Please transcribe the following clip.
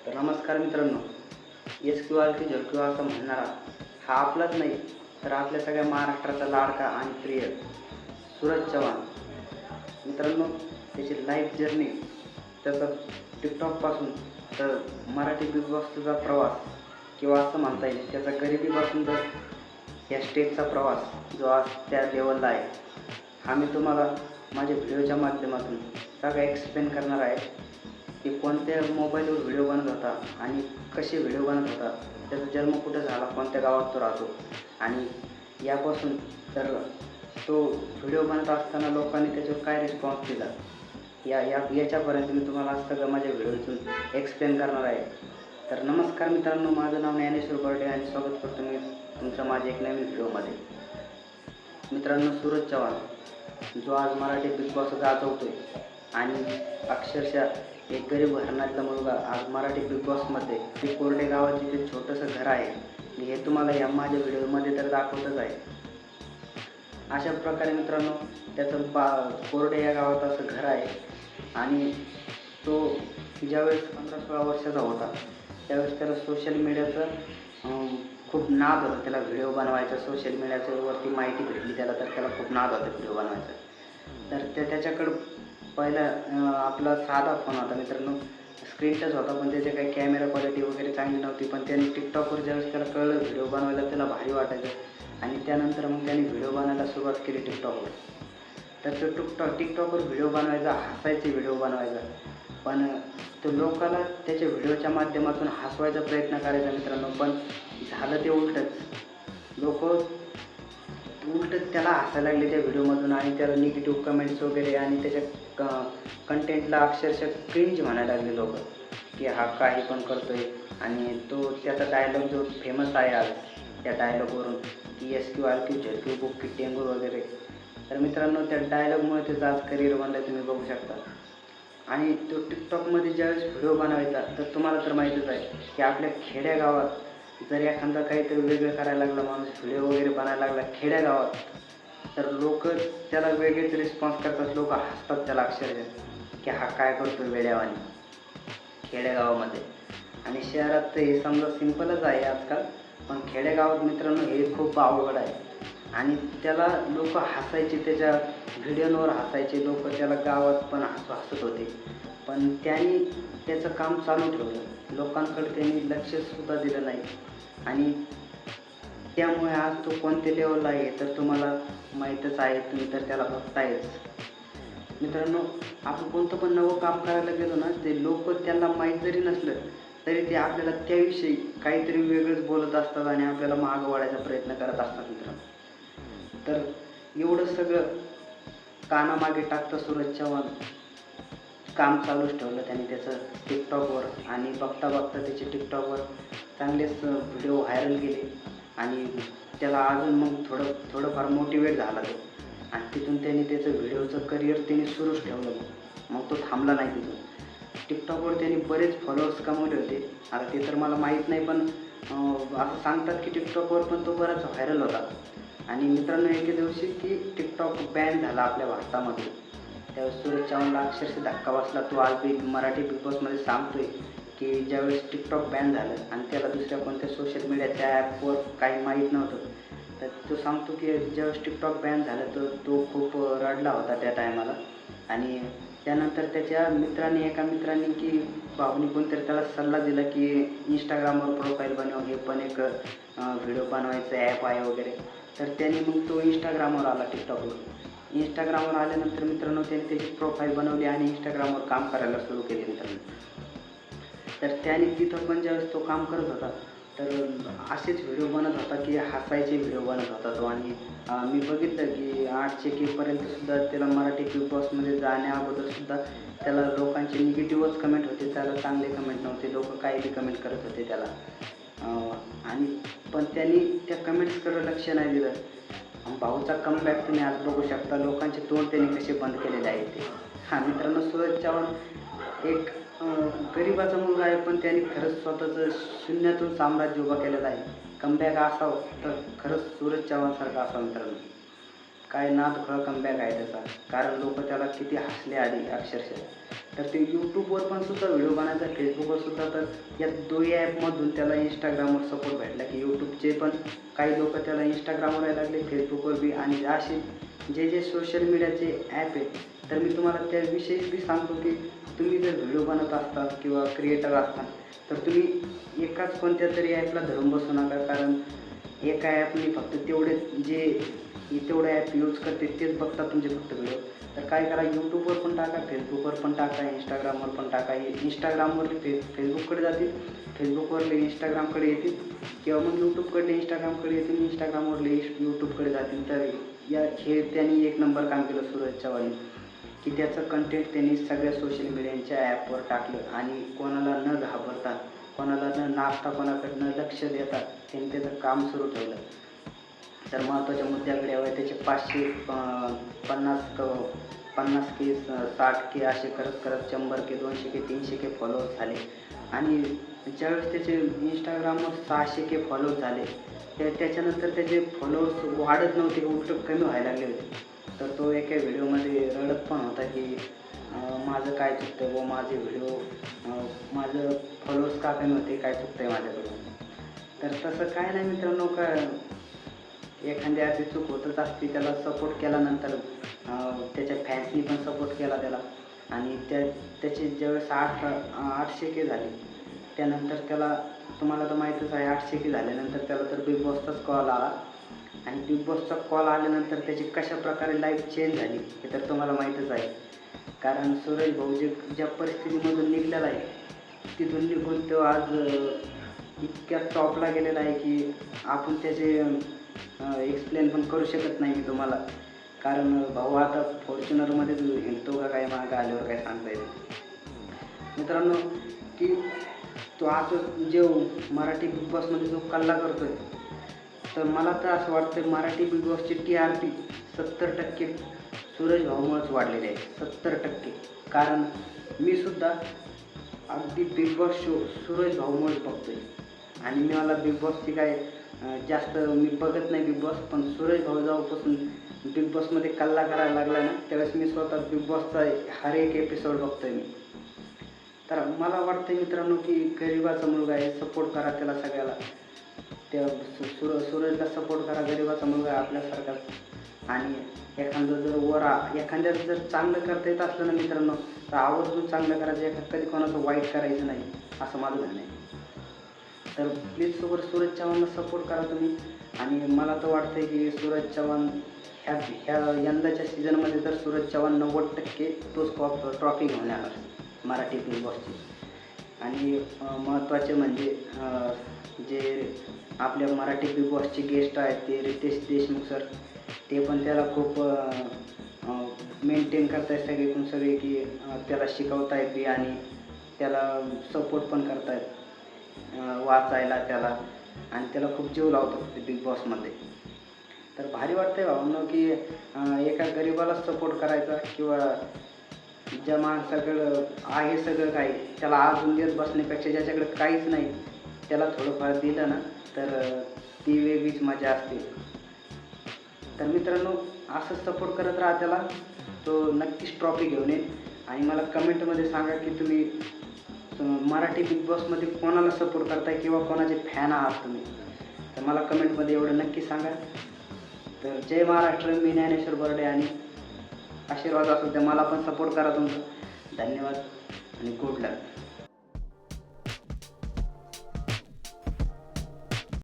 तर नमस्कार मित्रांनो, एस क्यू आर की झेड क्यू असं म्हणणारा हा आपलाच नाही तर आपल्या सगळ्या महाराष्ट्राचा लाडका आणि प्रिय सूरज चव्हाण मित्रांनो. त्याची लाईफ जर्नी, त्याचा टिकटॉकपासून तर मराठी बिग बॉसचा प्रवास किंवा असं म्हणता येईल त्याचा गरिबीपासून तर या स्टेजचा प्रवास जो आज त्या लेवलला आहे, हा मी तुम्हाला माझ्या व्हिडिओच्या माध्यमातून सगळं एक्सप्लेन करणार आहे की कोणत्या मोबाईलवर व्हिडिओ बनत होता आणि कसे व्हिडिओ बनत होता, त्याचा जन्म कुठं झाला, कोणत्या गावात तो राहतो आणि यापासून तर तो व्हिडिओ बनत असताना लोकांनी त्याच्यावर काय रिस्पॉन्स दिला याच्यापर्यंत मी तुम्हाला सगळं माझ्या व्हिडिओतून एक्सप्लेन करणार आहे. तर नमस्कार मित्रांनो, माझं नाव ज्ञानेश्वर बर्डे आणि स्वागत करतो मी तुमचं माझ्या एक नवीन व्हिडिओमध्ये. मित्रांनो, सूरज चव्हाण जो आज मराठी बिग बॉस गाजवतो आहे आणि अक्षरशः एक गरीब घराण्यातला मुलगा आज मराठी बिग बॉसमध्ये ते कोरडे गावाचे जे छोटंसं घर आहे, मी हे तुम्हाला या माझ्या व्हिडिओमध्ये तर दाखवतच आहे. अशा प्रकारे मित्रांनो त्याचं कोरडे या गावात असं घर आहे आणि तो ज्यावेळेस 15-16 वर्षाचा होता त्यावेळेस त्याला सोशल मीडियाचं खूप नाद होता. त्याला व्हिडिओ बनवायचा, सोशल मीडियावरती माहिती भेटली त्याला, तर त्याला खूप नाद होता व्हिडिओ बनवायचा. तर त्याच्याकडं पहिला आपला साधा फोन होता मित्रांनो, स्क्रीन टच होता, पण त्याचे काही कॅमेरा क्वालिटी वगैरे चांगली नव्हती. पण त्याने टिकटॉकवर ज्यावेळेस त्याला कळलं व्हिडिओ बनवायला त्याला भारी वाटायचं आणि त्यानंतर मग त्याने व्हिडिओ बनवायला सुरुवात केली टिकटॉकवर. तर तो टिकटॉकवर व्हिडिओ बनवायचा, हसायचे व्हिडिओ बनवायचा, पण तो लोकांना त्याच्या व्हिडिओच्या माध्यमातून हसवायचा प्रयत्न करायचा मित्रांनो. पण झालं ते उलटंच. लोक उलटंच त्याला हसायला लागले त्या व्हिडिओमधून आणि त्याला निगेटिव्ह कमेंट्स वगैरे आणि त्याच्या कंटेंटला अक्षरशः क्रिंज म्हणायला लागले लोक की हा काही पण करतोय. आणि तो त्याचा डायलॉग जो फेमस आहे आज त्या डायलॉगवरून की S Q R Q Z Q book की टेंगूर वगैरे, तर मित्रांनो त्या डायलॉगमुळे त्याचं आज करिअर बनलं आहे, तुम्ही बघू शकता. आणि तो टिकटॉकमध्ये ज्यावेळेस व्हिडिओ बनवायचा तर तुम्हाला तर माहीतच आहे की आपल्या खेड्यागावात जर एखादा काहीतरी वेगळं करायला लागला, माणूस व्हिडिओ वगैरे बनायला लागला खेड्यागावात, तर लोक त्याला वेगळेच रिस्पॉन्स करतात, लोक हसतात त्याला अक्षरशः की हा काय करतो वेड्यावानी खेडेगावामध्ये. आणि शहरात तर हे समजा सिंपलच आहे आजकाल, पण खेडेगावात मित्रांनो हे खूप अवघड आहे. आणि त्याला लोक हसायचे, त्याच्या व्हिडिओवर हसायचे लोक, त्याला गावात पण हसत होते. पण त्यांनी त्याचं काम चालू ठेवलं, लोकांकडे त्यांनी लक्षसुद्धा दिलं नाही आणि त्यामुळे आज तो कोणत्या लेवलला आहे तर तुम्हाला माहीतच आहे, तुम्ही तर त्याला बघतायच. मित्रांनो, आपण कोणतं पण नवं काम करायला गेलो ना, ते लोक त्यांना माहीत जरी नसलं तरी ते आपल्याला त्याविषयी काहीतरी वेगळंच बोलत असतात आणि आपल्याला मागं वाढायचा प्रयत्न करत असतात मित्रांनो. तर एवढं सगळं कानामागे टाकतं सूरज चव्हाण काम चालूच ठेवलं त्याने त्याचं टिकटॉकवर आणि बघता बघता त्याचे टिकटॉकवर चांगलेच व्हिडिओ व्हायरल गेले आणि त्याला अजून मग थोडंफार मोटिवेट झाला तो आणि तिथून त्याने त्याचं व्हिडिओचं करिअर त्याने सुरूच ठेवलं. मग तो थांबला नाही तिथून. टिकटॉकवर त्यांनी बरेच फॉलोअर्स कमवले होते. आता ते तर मला माहीत नाही, पण असं सांगतात की टिकटॉकवर पण तो बराच व्हायरल होता. आणि मित्रांनो, एके दिवशी की टिकटॉक बॅन झाला आपल्या भारतामध्ये, त्यावेळेस सूरज चव्हाणला अक्षरशः धक्का बसला. तो आज मराठी बिग बॉसमध्ये सांगतोय की ज्यावेळेस टिकटॉक बॅन झालं आणि त्याला दुसऱ्या कोणत्या सोशल मीडियाच्या ॲपवर काही माहीत नव्हतं, तर तो सांगतो की ज्यावेळेस टिकटॉक बॅन झालं तर तो खूप रडला होता त्या टायमाला. आणि त्यानंतर त्याच्या एका मित्रांनी की भाऊनी कोणतरी त्याला सल्ला दिला की इंस्टाग्रामवर प्रोफाईल बनव, हे पण एक व्हिडिओ बनवायचं ॲप आहे वगैरे. तर त्याने मग तो इंस्टाग्रामवर आला टिकटॉकवर. इंस्टाग्रामवर आल्यानंतर मित्रांनो त्याने त्याची प्रोफाईल बनवली आणि इंस्टाग्रामवर काम करायला सुरू केले मित्रांनो. तर त्याने तिथं पण ज्यावेळेस तो काम करत होता तर असेच व्हिडिओ बनत होता की हसायचे व्हिडिओ बनत होता तो. आणि मी बघितलं की 800 Kपर्यंतसुद्धा त्याला मराठी बिग बॉसमध्ये जाण्याअगोदरसुद्धा त्याला लोकांचे निगेटिव्हच कमेंट होते, त्याला चांगले कमेंट नव्हते, लोक काही बी कमेंट करत होते त्याला. आणि पण त्यांनी त्या कमेंट्सकडं लक्ष नाही दिलं. भाऊचा कमबॅक तुम्ही आज बघू शकता, लोकांचे तोंड त्यांनी कसे बंद केलेले आहेत ते. हां मित्रांनो, सूरज चव्हाण एक गरिबाचा मुलगा आहे, पण त्याने खरंच स्वतःचं शून्यातून साम्राज्य उभं केलेलं आहे. कमबॅक असावं तर खरंच सूरज चव्हाणसारखा असावं मित्रांनो. काय नादखुळा कमबॅक आहे त्याचा, कारण लोक त्याला किती हसले आधी अक्षरशः. तर ते यूट्यूबवर पण सुद्धा व्हिडिओ बनायचा, फेसबुकवर सुद्धा. तर या दोन्ही ॲपमधून त्याला इंस्टाग्रामवर सपोर्ट भेटला, की यूट्यूबचे पण काही लोक त्याला इंस्टाग्रामवर यायला लागले, फेसबुकवर बी. आणि असे जे जे सोशल मीडियाचे ॲप आहेत, तर मी तुम्हाला त्याविषयी बी सांगतो, की तुम्ही जर व्हिडिओ बनत असता किंवा क्रिएटर असता, तर तुम्ही एकाच कोणत्या तरी ॲपला धरून बसू नका. कारण एका ॲपने फक्त तेवढे जे तेवढे ॲप यूज करते तेच बघतात तुमचे फक्त व्हिडिओ. तर काय करा, यूट्यूबवर पण टाका, फेसबुकवर पण टाका, इंस्टाग्रामवर पण टाका. इंस्टाग्रामवरले फेसबुककडे जातील, फेसबुकवरले इंस्टाग्रामकडे येतील, किंवा मग यूट्यूबकडले इंस्टाग्रामकडे येतील, इंस्टाग्रामवरले यूट्यूबकडे जातील. तर हे त्यांनी एक नंबर काम केलं सूरज चव्हाणने, की त्याचं कंटेंट त्यांनी सगळ्या सोशल मीडियाच्या ॲपवर टाकलं आणि कोणाला न घाबरता, कोणाला न नाचता, कोणाकडनं लक्ष देता त्यांनी त्याचं काम सुरू ठेवलं. तर महत्त्वाच्या मुद्द्याकडे यावे, त्याचे 50K 60K असे करत करत 100K 200K 300K फॉलोअर्स झाले. आणि ज्यावेळेस त्याचे इंस्टाग्रामवर 600K फॉलोअर्स झाले, त्याच्यानंतर त्याचे फॉलोअर्स वाढत नव्हते, उलट कमी व्हायला लागले होते. तर तो एका व्हिडिओमध्ये रडत पण होता, की माझं काय चुकतं व माझे व्हिडिओ, माझं फॉलोअर्स का कमी होते, काय चुकतं आहे माझ्याकडून. तर तसं काय नाही मित्रांनो, का एखाद्याची चूक होतच असते. त्याला सपोर्ट केल्यानंतर त्याच्या फॅन्सनी पण सपोर्ट केला त्याला. आणि त्याचे ज्यावेळेस 800K झाले, त्यानंतर त्याला, तुम्हाला तर माहीतच आहे, 800K झाल्यानंतर त्याला तर बिग बॉसचाच कॉल आला. आणि बिग बॉसचा कॉल आल्यानंतर त्याची कशाप्रकारे लाईफ चेंज झाली हे तर तुम्हाला माहीतच आहे. कारण सूरज भाऊ ज्या परिस्थितीमधून निघालेला आहे, तिथून निघून तो आज इतक्या टॉपला गेलेला आहे, की आपण त्याचे एक्सप्लेन पण करू शकत नाही मी तुम्हाला. कारण भाऊ आता फॉर्च्युनरमध्येच हिंडतो का काय, मागं आल्यावर काय सांगता येईल मित्रांनो. की तो आज जो मराठी बिग बॉसमध्ये जो कल्ला करतो आहे, तर मला तर असं वाटतं मराठी बिग बॉसची TRP 70% सूरज भाऊमुळेच वाढलेली आहे, 70%. कारण मी सुद्धा अगदी बिग बॉस शो सूरज भाऊमुळेच बघतो आहे. आणि मला बिग बॉसची काय जास्त मी बघत नाही बिग बॉस, पण सूरज भाऊ जेव्हापासून बिग बॉसमध्ये कल्ला करायला लागला ना, त्यावेळेस मी स्वतः बिग बॉसचा हर एक एपिसोड बघतो आहे मी. तर मला वाटतं मित्रांनो, की गरिबाचा मुलगा आहे, सपोर्ट करा त्याला सगळ्याला. त्या सूरजला सपोर्ट करा, गरिबाचा मुलगा आहे आपल्यासारखाच. आणि एखाद्याचं जर चांगलं करता येत असलं ना मित्रांनो, तर आवर्जून चांगलं करायचं, कधी कोणाचं वाईट करायचं नाही, असं माझं म्हणणं आहे. तर प्लीज सूरज चव्हाणला सपोर्ट करा तुम्ही. आणि मला तर वाटतं आहे, की सूरज चव्हाण ह्या यंदाच्या सीझनमध्ये तर सूरज चव्हाण 90% तोच ट्रॉफी घेऊन येणार मराठी बिग बॉसची. आणि महत्त्वाचे म्हणजे जे आपल्या मराठी बिग बॉसचे गेस्ट आहेत ते रितेश देशमुख सर, ते पण त्याला खूप मेंटेन करत आहेत सगळीकडून सगळे, की त्याला शिकवत आहेत बी आणि त्याला सपोर्ट पण करत आहेत वाचायला त्याला. आणि त्याला खूप जीव लावतात ते बिग बॉसमध्ये. तर भारी वाटतं आहे भावांनो, की एका गरिबाला सपोर्ट करायचा, किंवा ज्या माणसाकडं आहे सगळं काही त्याला अजून देत बसण्यापेक्षा ज्याच्याकडे काहीच नाही त्याला थोडंफार दिलं ना, तर ती वेगळीच मजा असते. तर मित्रांनो, असंच सपोर्ट करत राहा त्याला, तो नक्कीच ट्रॉफी घेऊन येईल. आणि मला कमेंटमध्ये सांगा, की तुम्ही मराठी बिग बॉसमध्ये कोणाला सपोर्ट करताय किंवा कोणाचे फॅन आहात तुम्ही. तर मला कमेंटमध्ये एवढं नक्की सांगा. तर जय महाराष्ट्र, मी ज्ञानेश्वर बर्डे. आणि आशीर्वाद असू द्या, मला पण सपोर्ट करा तुमचा. धन्यवाद आणि गुड लक.